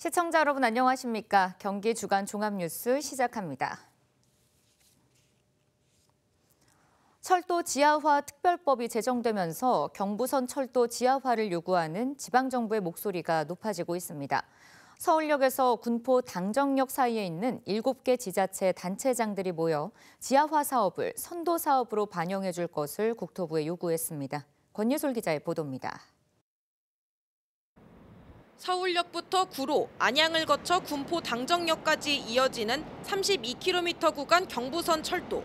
시청자 여러분 안녕하십니까? 경기 주간 종합뉴스 시작합니다. 철도 지하화 특별법이 제정되면서 경부선 철도 지하화를 요구하는 지방정부의 목소리가 높아지고 있습니다. 서울역에서 군포 당정역 사이에 있는 7개 지자체 단체장들이 모여 지하화 사업을 선도 사업으로 반영해 줄 것을 국토부에 요구했습니다. 권예솔 기자의 보도입니다. 서울역부터 구로, 안양을 거쳐 군포 당정역까지 이어지는 32km 구간 경부선 철도.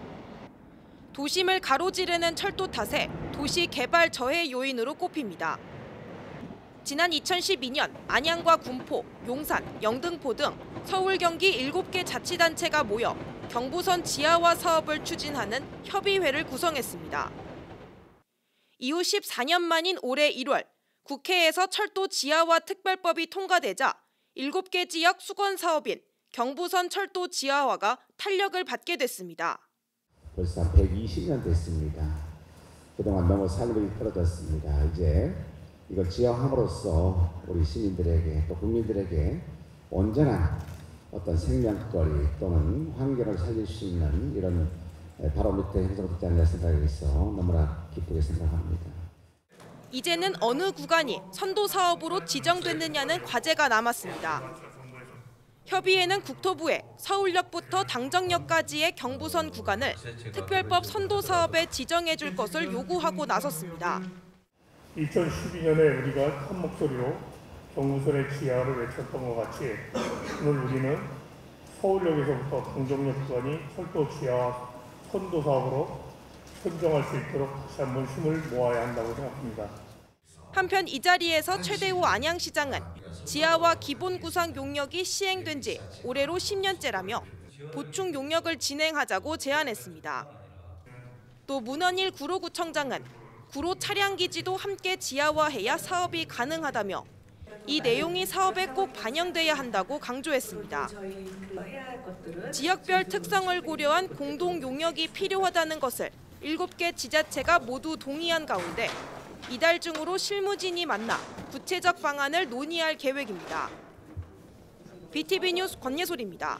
도심을 가로지르는 철도 탓에 도시 개발 저해 요인으로 꼽힙니다. 지난 2012년 안양과 군포, 용산, 영등포 등 서울, 경기 7개 자치단체가 모여 경부선 지하화 사업을 추진하는 협의회를 구성했습니다. 이후 14년 만인 올해 1월, 국회에서 철도 지하화 특별법이 통과되자 7개 지역 수건 사업인 경부선 철도 지하화가 탄력을 받게 됐습니다. 벌써 120년 됐습니다. 그동안 너무 살림이 떨어졌습니다. 이제 이걸 지하함으로써 우리 시민들에게 또 국민들에게 온전한 어떤 생명거리 또는 환경을 살릴 수 있는 이런 바로 밑에 형성되지 않나 생각해서 너무나 기쁘게 생각합니다. 이제는 어느 구간이 선도 사업으로 지정됐느냐는 과제가 남았습니다. 협의회는 국토부에 서울역부터 당정역까지의 경부선 구간을 특별법 선도 사업에 지정해 줄 것을 요구하고 나섰습니다. 2012년에 우리가 한 목소리로 경부선의 지하화를 외쳤던 것 같이 오늘 우리는 서울역에서부터 당정역 구간이 철도 지하화 선도 사업으로 선정할 수 있도록 다시 한번 힘을 모아야 한다고 생각합니다. 한편 이 자리에서 최대호 안양시장은 지하화 기본 구상 용역이 시행된 지 올해로 10년째라며 보충 용역을 진행하자고 제안했습니다. 또 문헌일 구로구청장은 구로 차량기지도 함께 지하화해야 사업이 가능하다며 이 내용이 사업에 꼭 반영돼야 한다고 강조했습니다. 지역별 특성을 고려한 공동 용역이 필요하다는 것을 7개 지자체가 모두 동의한 가운데 이달 중으로 실무진이 만나 구체적 방안을 논의할 계획입니다. BTV 뉴스 권예솔입니다.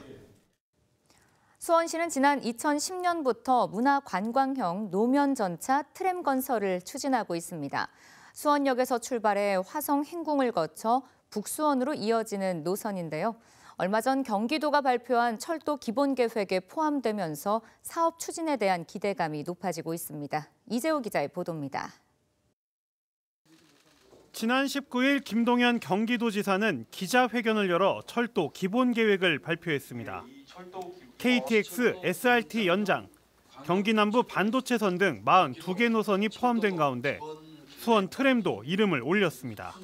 수원시는 지난 2010년부터 문화관광형 노면전차 트램 건설을 추진하고 있습니다. 수원역에서 출발해 화성 행궁을 거쳐 북수원으로 이어지는 노선인데요. 얼마 전 경기도가 발표한 철도 기본계획에 포함되면서 사업 추진에 대한 기대감이 높아지고 있습니다. 이재호 기자의 보도입니다. 지난 19일 김동연 경기도지사는 기자회견을 열어 철도 기본계획을 발표했습니다. KTX, SRT 연장, 경기 남부 반도체선 등 42개 노선이 포함된 가운데 수원 트램도 이름을 올렸습니다.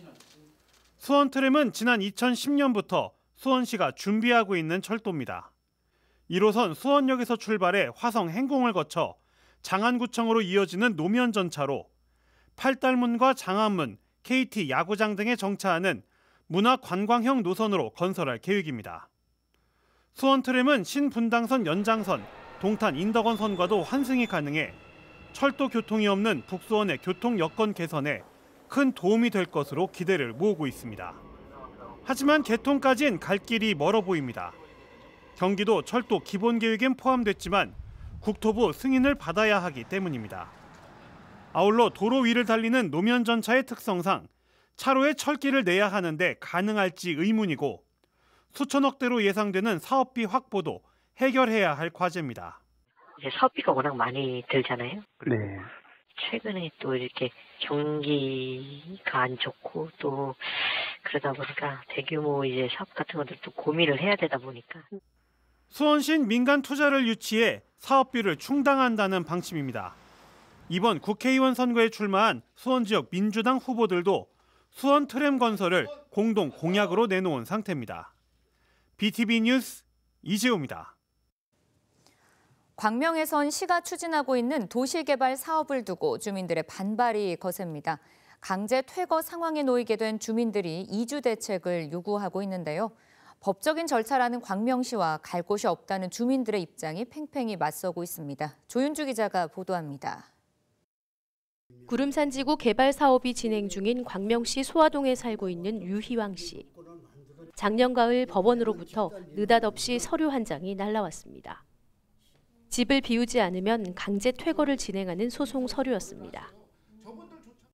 수원 트램은 지난 2010년부터 수원시가 준비하고 있는 철도입니다. 1호선 수원역에서 출발해 화성 행궁을 거쳐 장안구청으로 이어지는 노면전차로 팔달문과 장안문, KT 야구장 등에 정차하는 문화관광형 노선으로 건설할 계획입니다. 수원 트램은 신분당선 연장선, 동탄 인덕원선과도 환승이 가능해 철도 교통이 없는 북수원의 교통 여건 개선에 큰 도움이 될 것으로 기대를 모으고 있습니다. 하지만 개통까지는 갈 길이 멀어 보입니다. 경기도 철도 기본계획엔 포함됐지만 국토부 승인을 받아야 하기 때문입니다. 아울러 도로 위를 달리는 노면전차의 특성상 차로에 철길을 내야 하는데 가능할지 의문이고 수천억 대로 예상되는 사업비 확보도 해결해야 할 과제입니다. 이제 사업비가 워낙 많이 들잖아요. 네. 최근에 또 이렇게 경기가 안 좋고 또 그러다 보니까 대규모 이제 사업 같은 것들도 고민을 해야 되다 보니까. 수원시는 민간 투자를 유치해 사업비를 충당한다는 방침입니다. 이번 국회의원 선거에 출마한 수원 지역 민주당 후보들도 수원 트램 건설을 공동 공약으로 내놓은 상태입니다. BTV 뉴스 이재호입니다. 광명에선 시가 추진하고 있는 도시개발 사업을 두고 주민들의 반발이 거셉니다. 강제 퇴거 상황에 놓이게 된 주민들이 이주 대책을 요구하고 있는데요. 법적인 절차라는 광명시와 갈 곳이 없다는 주민들의 입장이 팽팽히 맞서고 있습니다. 조윤주 기자가 보도합니다. 구름산지구 개발 사업이 진행 중인 광명시 소화동에 살고 있는 유희왕 씨. 작년 가을 법원으로부터 느닷없이 서류 한 장이 날라왔습니다. 집을 비우지 않으면 강제 퇴거를 진행하는 소송 서류였습니다.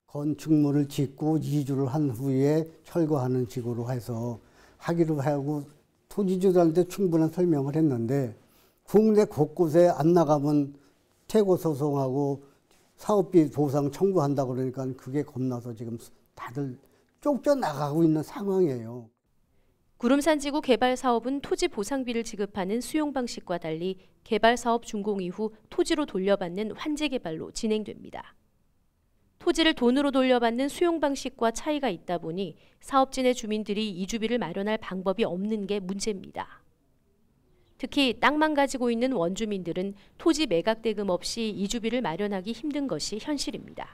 건축물을 짓고 이주를 한 후에 철거하는 식으로 해서 하기로 하고 토지주들한테 충분한 설명을 했는데 국내 곳곳에 안 나가면 퇴거 소송하고 사업비 보상 청구한다고 그러니까 그게 겁나서 지금 다들 쫓겨나가고 있는 상황이에요. 구름산지구 개발 사업은 토지 보상비를 지급하는 수용 방식과 달리 개발 사업 준공 이후 토지로 돌려받는 환지 개발로 진행됩니다. 토지를 돈으로 돌려받는 수용 방식과 차이가 있다 보니 사업진의 주민들이 이주비를 마련할 방법이 없는 게 문제입니다. 특히 땅만 가지고 있는 원주민들은 토지 매각 대금 없이 이주비를 마련하기 힘든 것이 현실입니다.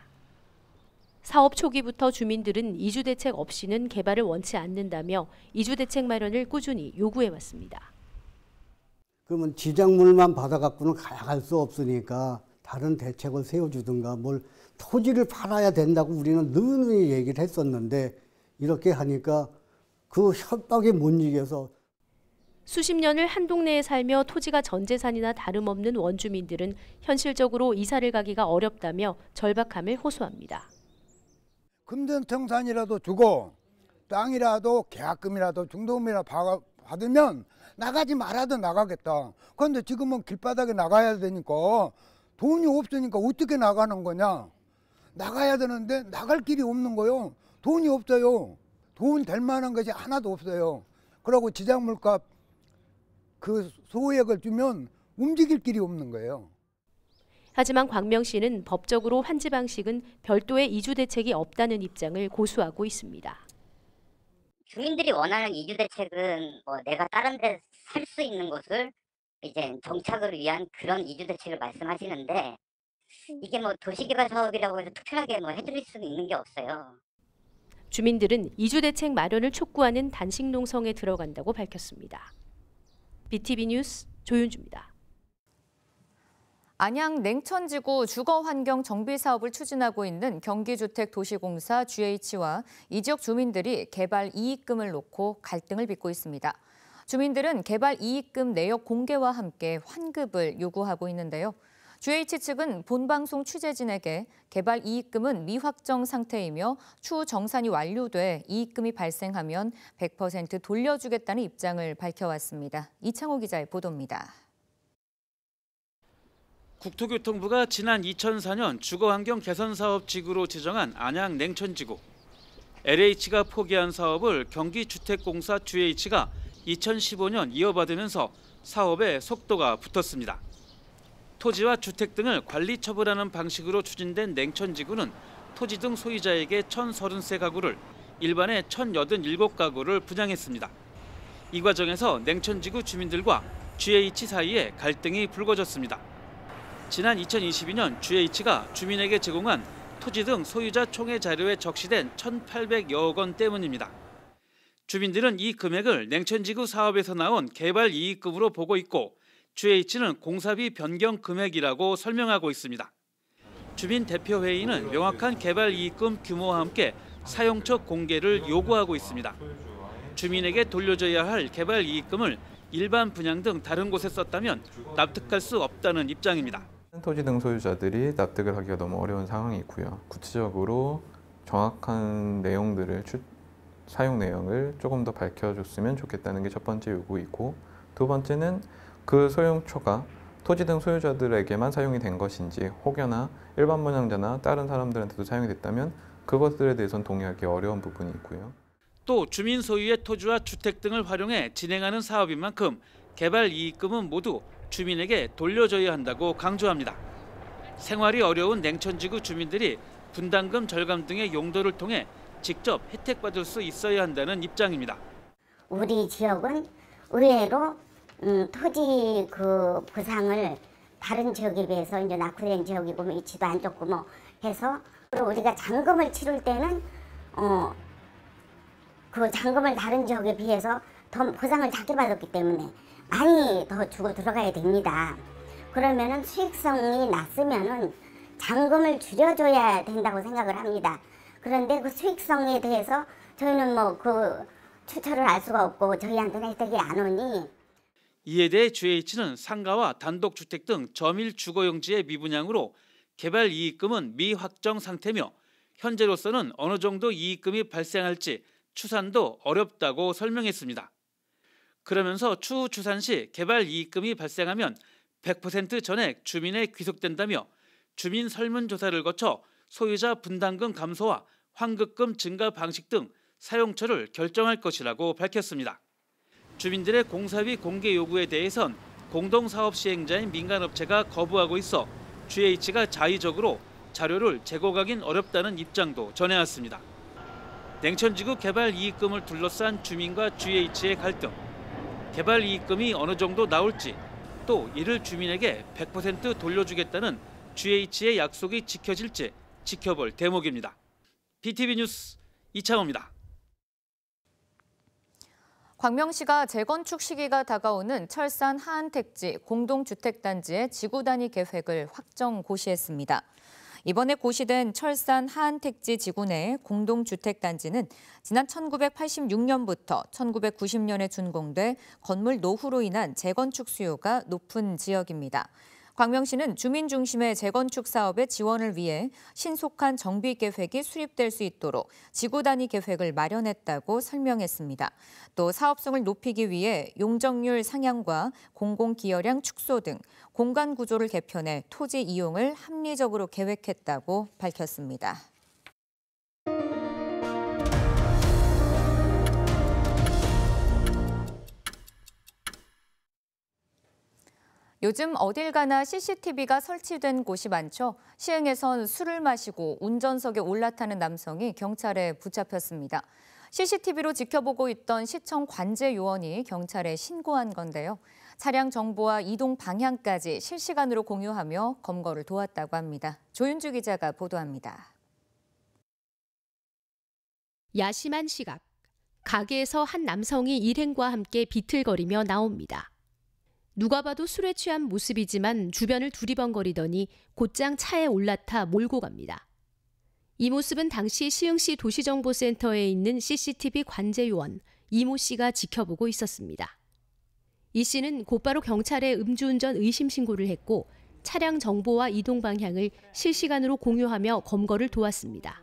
사업 초기부터 주민들은 이주 대책 없이는 개발을 원치 않는다며 이주 대책 마련을 꾸준히 요구해 왔습니다. 그러면 지작물만 받아갖고는 갈 수 없으니까 다른 대책을 세워주든가 뭘 토지를 팔아야 된다고 우리는 늘 얘기를 했었는데 이렇게 하니까 그 협박에 못 이겨서 수십 년을 한 동네에 살며 토지가 전 재산이나 다름없는 원주민들은 현실적으로 이사를 가기가 어렵다며 절박함을 호소합니다. 금전청산이라도 주고 땅이라도 계약금이라도 중도금이라도 받으면 나가지 말아도 나가겠다. 그런데 지금은 길바닥에 나가야 되니까 돈이 없으니까 어떻게 나가는 거냐. 나가야 되는데 나갈 길이 없는 거요. 돈이 없어요. 돈 될 만한 것이 하나도 없어요. 그러고 지작물값 그 소액을 주면 움직일 길이 없는 거예요. 하지만 광명 씨는 법적으로 환지 방식은 별도의 이주 대책이 없다는 입장을 고수하고 있습니다. 주민들이 원하는 이주 대책은 내가 다른 데 살 수 있는 곳을 이제 정착을 위한 그런 이주 대책을 말씀하시는데 이게 도시개발 사업이라고 해서 특별하게 해드릴 수는 있는 게 없어요. 주민들은 이주 대책 마련을 촉구하는 단식 농성에 들어간다고 밝혔습니다. BTV 뉴스 조윤주입니다. 안양 냉천지구 주거환경 정비 사업을 추진하고 있는 경기주택도시공사 GH와 이 지역 주민들이 개발 이익금을 놓고 갈등을 빚고 있습니다. 주민들은 개발 이익금 내역 공개와 함께 환급을 요구하고 있는데요. GH 측은 본방송 취재진에게 개발 이익금은 미확정 상태이며 추후 정산이 완료돼 이익금이 발생하면 100% 돌려주겠다는 입장을 밝혀왔습니다. 이창호 기자의 보도입니다. 국토교통부가 지난 2004년 주거환경 개선사업 지구로 지정한 안양 냉천지구. LH가 포기한 사업을 경기주택공사 GH가 2015년 이어받으면서 사업에 속도가 붙었습니다. 토지와 주택 등을 관리 처분하는 방식으로 추진된 냉천지구는 토지 등 소유자에게 1,033가구를, 일반에 1,087가구를 분양했습니다. 이 과정에서 냉천지구 주민들과 GH 사이에 갈등이 불거졌습니다. 지난 2022년 GH가 주민에게 제공한 토지 등 소유자 총회 자료에 적시된 1,800여억 원 때문입니다. 주민들은 이 금액을 냉천지구 사업에서 나온 개발 이익금으로 보고 있고 GH는 공사비 변경 금액이라고 설명하고 있습니다. 주민대표회의는 명확한 개발 이익금 규모와 함께 사용처 공개를 요구하고 있습니다. 주민에게 돌려줘야 할 개발 이익금을 일반 분양 등 다른 곳에 썼다면 납득할 수 없다는 입장입니다. 토지 등 소유자들이 납득을 하기가 너무 어려운 상황이 있고요. 구체적으로 정확한 내용들을 사용 내용을 조금 더 밝혀줬으면 좋겠다는 게 첫 번째 요구이고, 두 번째는 그 소용초가 토지 등 소유자들에게만 사용이 된 것인지 혹여나 일반 분양자나 다른 사람들한테도 사용이 됐다면 그것들에 대해서는 동의하기 어려운 부분이 있고요. 또 주민 소유의 토지와 주택 등을 활용해 진행하는 사업인 만큼 개발 이익금은 모두 주민에게 돌려줘야 한다고 강조합니다. 생활이 어려운 냉천지구 주민들이 분담금 절감 등의 용도를 통해 직접 혜택받을 수 있어야 한다는 입장입니다. 우리 지역은 의외로 토지 그 보상을 다른 지역에 비해서 이제 낙후된 지역이고 위치도 안 좋고 해서 우리가 잔금을 치를 때는 그 잔금을 다른 지역에 비해서 더 보상을 작게 받았기 때문에 많이 더 주고 들어가야 됩니다. 그러면은 수익성이 났으면은 잔금을 줄여줘야 된다고 생각을 합니다. 그런데 그 수익성에 대해서 저희는 그 추천을 할 수가 없고 저희한테는 혜택이 안 오니. 이에 대해 GH는 상가와 단독주택 등 점일 주거용지의 미분양으로 개발 이익금은 미확정 상태며 현재로서는 어느 정도 이익금이 발생할지 추산도 어렵다고 설명했습니다. 그러면서 추후 추산 시 개발 이익금이 발생하면 100% 전액 주민에 귀속된다며 주민 설문조사를 거쳐 소유자 분담금 감소와 환급금 증가 방식 등 사용처를 결정할 것이라고 밝혔습니다. 주민들의 공사비 공개 요구에 대해선 공동사업 시행자인 민간업체가 거부하고 있어 GH가 자의적으로 자료를 제공하긴 어렵다는 입장도 전해왔습니다. 냉천지구 개발 이익금을 둘러싼 주민과 GH의 갈등, 개발 이익금이 어느 정도 나올지, 또 이를 주민에게 100% 돌려주겠다는 GH의 약속이 지켜질지 지켜볼 대목입니다. BTV 뉴스 이창호입니다. 광명시가 재건축 시기가 다가오는 철산 하안택지 공동주택단지의 지구 단위 계획을 확정 고시했습니다. 이번에 고시된 철산 하안택지 지구 내 공동주택단지는 지난 1986년부터 1990년에 준공돼 건물 노후로 인한 재건축 수요가 높은 지역입니다. 광명시는 주민 중심의 재건축 사업의 지원을 위해 신속한 정비 계획이 수립될 수 있도록 지구 단위 계획을 마련했다고 설명했습니다. 또 사업성을 높이기 위해 용적률 상향과 공공기여량 축소 등 공간 구조를 개편해 토지 이용을 합리적으로 계획했다고 밝혔습니다. 요즘 어딜 가나 CCTV가 설치된 곳이 많죠. 시흥에선 술을 마시고 운전석에 올라타는 남성이 경찰에 붙잡혔습니다. CCTV로 지켜보고 있던 시청 관제 요원이 경찰에 신고한 건데요. 차량 정보와 이동 방향까지 실시간으로 공유하며 검거를 도왔다고 합니다. 조윤주 기자가 보도합니다. 야심한 시각. 가게에서 한 남성이 일행과 함께 비틀거리며 나옵니다. 누가 봐도 술에 취한 모습이지만 주변을 두리번거리더니 곧장 차에 올라타 몰고 갑니다. 이 모습은 당시 시흥시 도시정보센터에 있는 CCTV 관제요원 이모 씨가 지켜보고 있었습니다. 이 씨는 곧바로 경찰에 음주운전 의심 신고를 했고 차량 정보와 이동 방향을 실시간으로 공유하며 검거를 도왔습니다.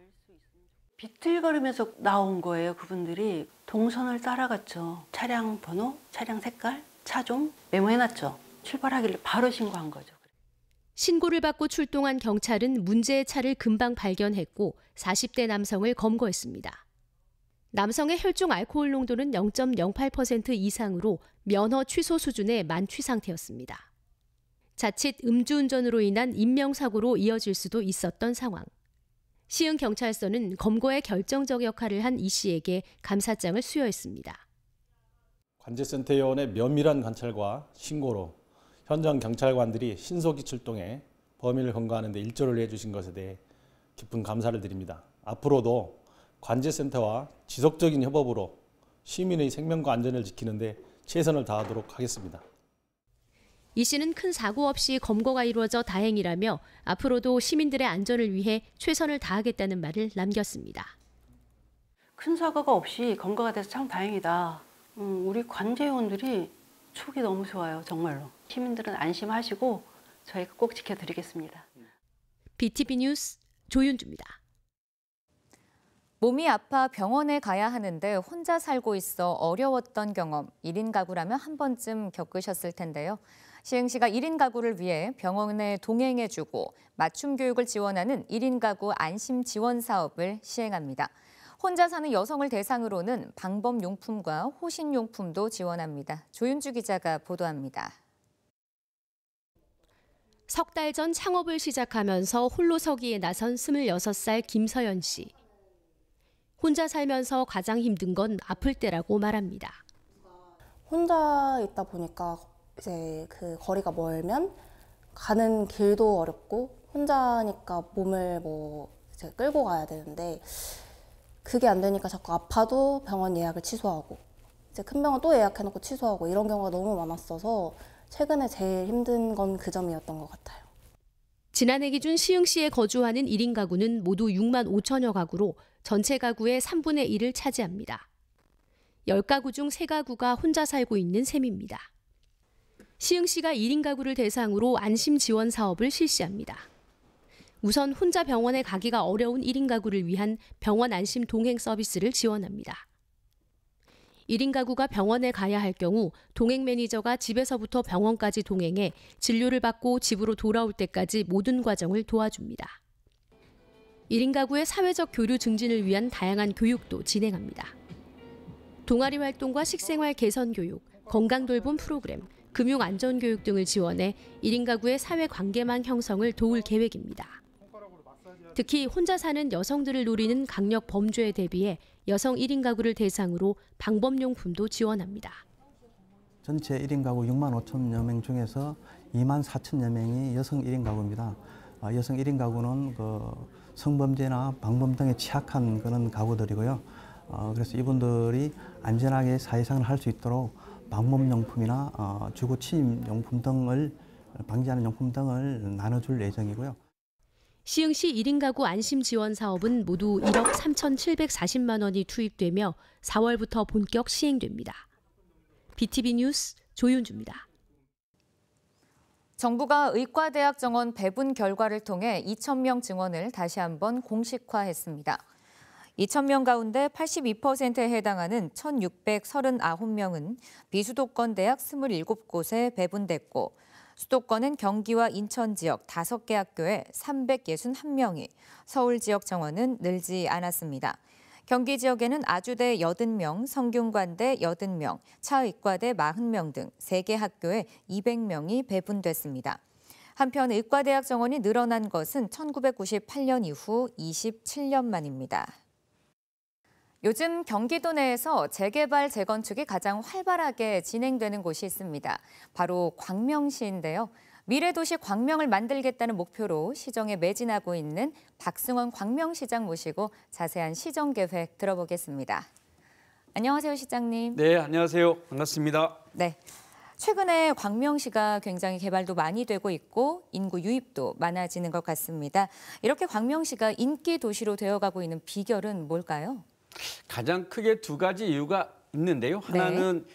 비틀거리면서 나온 거예요. 그분들이 동선을 따라갔죠. 차량 번호, 차량 색깔, 차종 메모해놨죠. 출발하길래 바로 신고한 거죠. 신고를 받고 출동한 경찰은 문제의 차를 금방 발견했고 40대 남성을 검거했습니다. 남성의 혈중 알코올 농도는 0.08% 이상으로 면허 취소 수준의 만취 상태였습니다. 자칫 음주운전으로 인한 인명사고로 이어질 수도 있었던 상황. 시흥경찰서는 검거에 결정적 역할을 한 이 씨에게 감사장을 수여했습니다. 관제센터 요원의 면밀한 관찰과 신고로 현장 경찰관들이 신속히 출동해 범인을 검거하는 데 일조를 해주신 것에 대해 깊은 감사를 드립니다. 앞으로도 관제센터와 지속적인 협업으로 시민의 생명과 안전을 지키는 데 최선을 다하도록 하겠습니다. 이 씨는 큰 사고 없이 검거가 이루어져 다행이라며 앞으로도 시민들의 안전을 위해 최선을 다하겠다는 말을 남겼습니다. 큰 사고가 없이 검거가 돼서 참 다행이다. 우리 관제요원들이 촉이 너무 좋아요. 정말로. 시민들은 안심하시고 저희가 꼭 지켜드리겠습니다. BTV 뉴스 조윤주입니다. 몸이 아파 병원에 가야 하는데 혼자 살고 있어 어려웠던 경험, 1인 가구라면 한 번쯤 겪으셨을 텐데요. 시흥시가 1인 가구를 위해 병원에 동행해주고 맞춤 교육을 지원하는 1인 가구 안심 지원 사업을 시행합니다. 혼자 사는 여성을 대상으로는 방법용품과 호신용품도 지원합니다. 조윤주 기자가 보도합니다. 석 달 전 창업을 시작하면서 홀로 서기에 나선 26살 김서연 씨. 혼자 살면서 가장 힘든 건 아플 때라고 말합니다. 혼자 있다 보니까 이제 그 거리가 멀면 가는 길도 어렵고 혼자니까 몸을 이제 끌고 가야 되는데 그게 안 되니까 자꾸 아파도 병원 예약을 취소하고 이제 큰 병원 또 예약해놓고 취소하고 이런 경우가 너무 많았어서 최근에 제일 힘든 건 그 점이었던 것 같아요. 지난해 기준 시흥시에 거주하는 1인 가구는 모두 6만 5천여 가구로 전체 가구의 3분의 1을 차지합니다. 10가구 중 3가구가 혼자 살고 있는 셈입니다. 시흥시가 1인 가구를 대상으로 안심 지원 사업을 실시합니다. 우선 혼자 병원에 가기가 어려운 1인 가구를 위한 병원 안심 동행 서비스를 지원합니다. 1인 가구가 병원에 가야 할 경우 동행 매니저가 집에서부터 병원까지 동행해 진료를 받고 집으로 돌아올 때까지 모든 과정을 도와줍니다. 1인 가구의 사회적 교류 증진을 위한 다양한 교육도 진행합니다. 동아리 활동과 식생활 개선 교육, 건강 돌봄 프로그램, 금융 안전 교육 등을 지원해 1인 가구의 사회 관계망 형성을 도울 계획입니다. 특히 혼자 사는 여성들을 노리는 강력 범죄에 대비해 여성 1인 가구를 대상으로 방법용품도 지원합니다. 전체 1인 가구 6만 5천여 명 중에서 2만 4천여 명이 여성 1인 가구입니다. 여성 1인 가구는 성범죄나 방범 등에 취약한 그런 가구들이고요. 그래서 이분들이 안전하게 사회생활을 할 수 있도록 방범용품이나 주거 침입용품 등을 방지하는 용품 등을 나눠줄 예정이고요. 시흥시 1인 가구 안심 지원 사업은 모두 1억 3,740만 원이 투입되며 4월부터 본격 시행됩니다. BTV 뉴스 조윤주입니다. 정부가 의과대학 정원 배분 결과를 통해 2,000명 증원을 다시 한번 공식화했습니다. 2,000명 가운데 82%에 해당하는 1,639명은 비수도권 대학 27곳에 배분됐고 수도권은 경기와 인천 지역 5개 학교에 361명이, 서울 지역 정원은 늘지 않았습니다. 경기 지역에는 아주대 80명, 성균관대 80명, 차의과대 40명 등 3개 학교에 200명이 배분됐습니다. 한편 의과대학 정원이 늘어난 것은 1998년 이후 27년 만입니다. 요즘 경기도 내에서 재개발, 재건축이 가장 활발하게 진행되는 곳이 있습니다. 바로 광명시인데요. 미래도시 광명을 만들겠다는 목표로 시정에 매진하고 있는 박승원 광명시장 모시고 자세한 시정 계획 들어보겠습니다. 안녕하세요, 시장님. 네, 안녕하세요. 반갑습니다. 네. 최근에 광명시가 굉장히 개발도 많이 되고 있고 인구 유입도 많아지는 것 같습니다. 이렇게 광명시가 인기 도시로 되어가고 있는 비결은 뭘까요? 가장 크게 2가지 이유가 있는데요. 하나는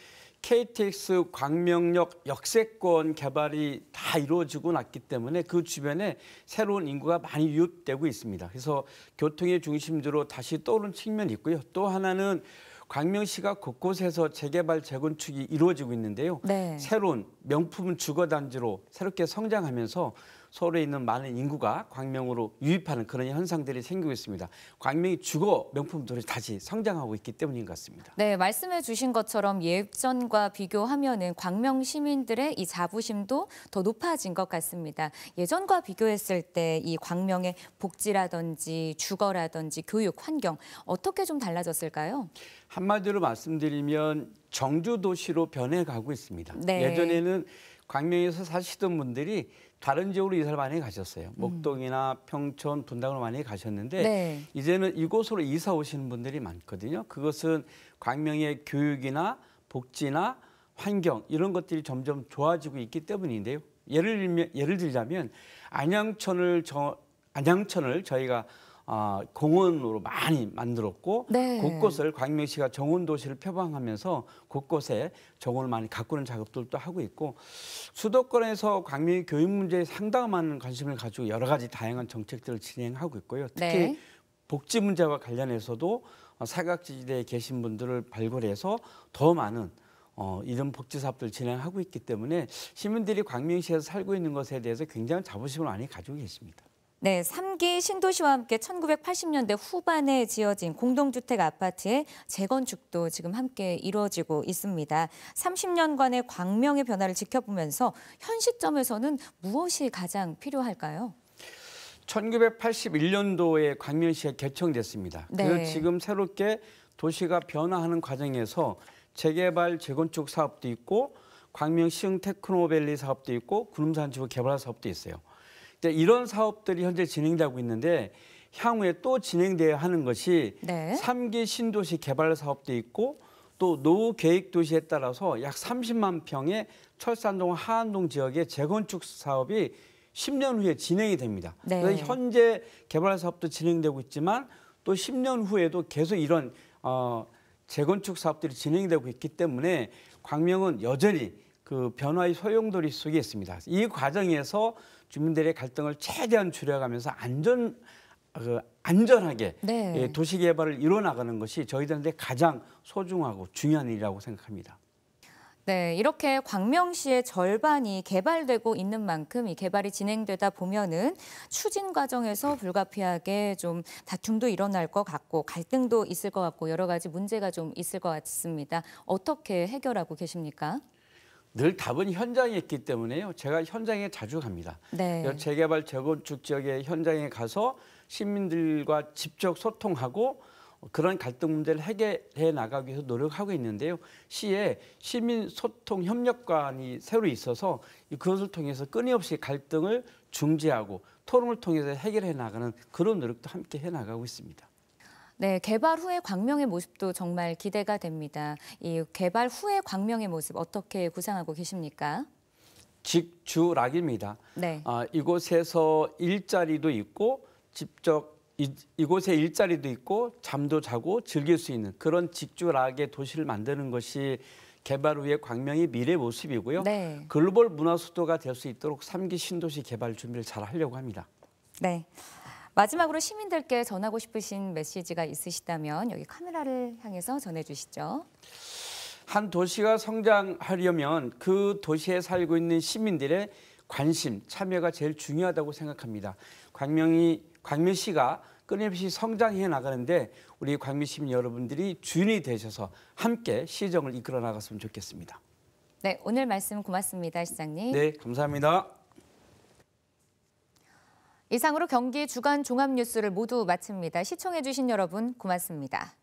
KTX 광명역 역세권 개발이 다 이루어지고 났기 때문에 그 주변에 새로운 인구가 많이 유입되고 있습니다. 그래서 교통의 중심지로 다시 떠오르는 측면이 있고요. 또 하나는 광명시가 곳곳에서 재개발, 재건축이 이루어지고 있는데요. 새로운 명품 주거단지로 새롭게 성장하면서 서울에 있는 많은 인구가 광명으로 유입하는 그런 현상들이 생기고 있습니다. 광명이 주거 명품들이 다시 성장하고 있기 때문인 것 같습니다. 네, 말씀해 주신 것처럼 예전과 비교하면은 광명 시민들의 이 자부심도 더 높아진 것 같습니다. 예전과 비교했을 때 이 광명의 복지라든지 주거라든지 교육, 환경 어떻게 좀 달라졌을까요? 한마디로 말씀드리면 정주 도시로 변해가고 있습니다. 네. 예전에는 광명에서 사시던 분들이 다른 지역으로 이사를 많이 가셨어요. 목동이나 평촌, 분당으로 많이 가셨는데 이제는 이곳으로 이사 오시는 분들이 많거든요. 그것은 광명의 교육이나 복지나 환경 이런 것들이 점점 좋아지고 있기 때문인데요. 예를 들자면 안양천을 저희가 공원으로 많이 만들었고 곳곳을 광명시가 정원도시를 표방하면서 곳곳에 정원을 많이 가꾸는 작업들도 하고 있고 수도권에서 광명의 교육 문제에 상당한 관심을 가지고 여러 가지 다양한 정책들을 진행하고 있고요. 특히 복지 문제와 관련해서도 사각지대에 계신 분들을 발굴해서 더 많은 이런 복지 사업들을 진행하고 있기 때문에 시민들이 광명시에서 살고 있는 것에 대해서 굉장한 자부심을 많이 가지고 계십니다. 네, 3기 신도시와 함께 1980년대 후반에 지어진 공동주택 아파트의 재건축도 지금 함께 이루어지고 있습니다. 30년간의 광명의 변화를 지켜보면서 현 시점에서는 무엇이 가장 필요할까요? 1981년도에 광명시가 개청됐습니다. 그래서 지금 새롭게 도시가 변화하는 과정에서 재개발, 재건축 사업도 있고 광명 시흥 테크노밸리 사업도 있고 구름산지구 개발 사업도 있어요. 이런 사업들이 현재 진행되고 있는데 향후에 또 진행돼야 하는 것이 3기 신도시 개발 사업도 있고 또 노후 계획 도시에 따라서 약 30만 평의 철산동, 하안동 지역의 재건축 사업이 10년 후에 진행이 됩니다. 그래서 현재 개발 사업도 진행되고 있지만 또 10년 후에도 계속 이런 재건축 사업들이 진행되고 있기 때문에 광명은 여전히 그 변화의 소용돌이 속에 있습니다. 이 주민들의 갈등을 최대한 줄여가면서 안전하게 네. 도시 개발을 이뤄나가는 것이 저희들한테 가장 소중하고 중요한 일이라고 생각합니다. 네, 이렇게 광명시의 절반이 개발되고 있는 만큼 이 개발이 진행되다 보면은 추진 과정에서 불가피하게 좀 다툼도 일어날 것 같고 갈등도 있을 것 같고 여러 가지 문제가 좀 있을 것 같습니다. 어떻게 해결하고 계십니까? 늘 답은 현장에 있기 때문에요. 제가 현장에 자주 갑니다. 네. 재개발, 재건축 지역의 현장에 가서 시민들과 직접 소통하고 그런 갈등 문제를 해결해 나가기 위해서 노력하고 있는데요. 시에 시민소통협력관이 새로 있어서 그것을 통해서 끊임없이 갈등을 중재하고 토론을 통해서 해결해 나가는 그런 노력도 함께 해나가고 있습니다. 네, 개발 후의 광명의 모습도 정말 기대가 됩니다. 이 개발 후의 광명의 모습 어떻게 구상하고 계십니까? 직주락입니다. 네. 이곳에서 일자리도 있고 이곳에 일자리도 있고 잠도 자고 즐길 수 있는 그런 직주락의 도시를 만드는 것이 개발 후의 광명의 미래 모습이고요. 네. 글로벌 문화 수도가 될 수 있도록 3기 신도시 개발 준비를 잘 하려고 합니다. 네. 마지막으로 시민들께 전하고 싶으신 메시지가 있으시다면 여기 카메라를 향해서 전해주시죠. 한 도시가 성장하려면 그 도시에 살고 있는 시민들의 관심, 참여가 제일 중요하다고 생각합니다. 광명시가 끊임없이 성장해 나가는데 우리 광명 시민 여러분들이 주인이 되셔서 함께 시정을 이끌어 나갔으면 좋겠습니다. 네, 오늘 말씀 고맙습니다, 시장님. 네, 감사합니다. 이상으로 경기 주간 종합 뉴스를 모두 마칩니다. 시청해 주신 여러분 고맙습니다.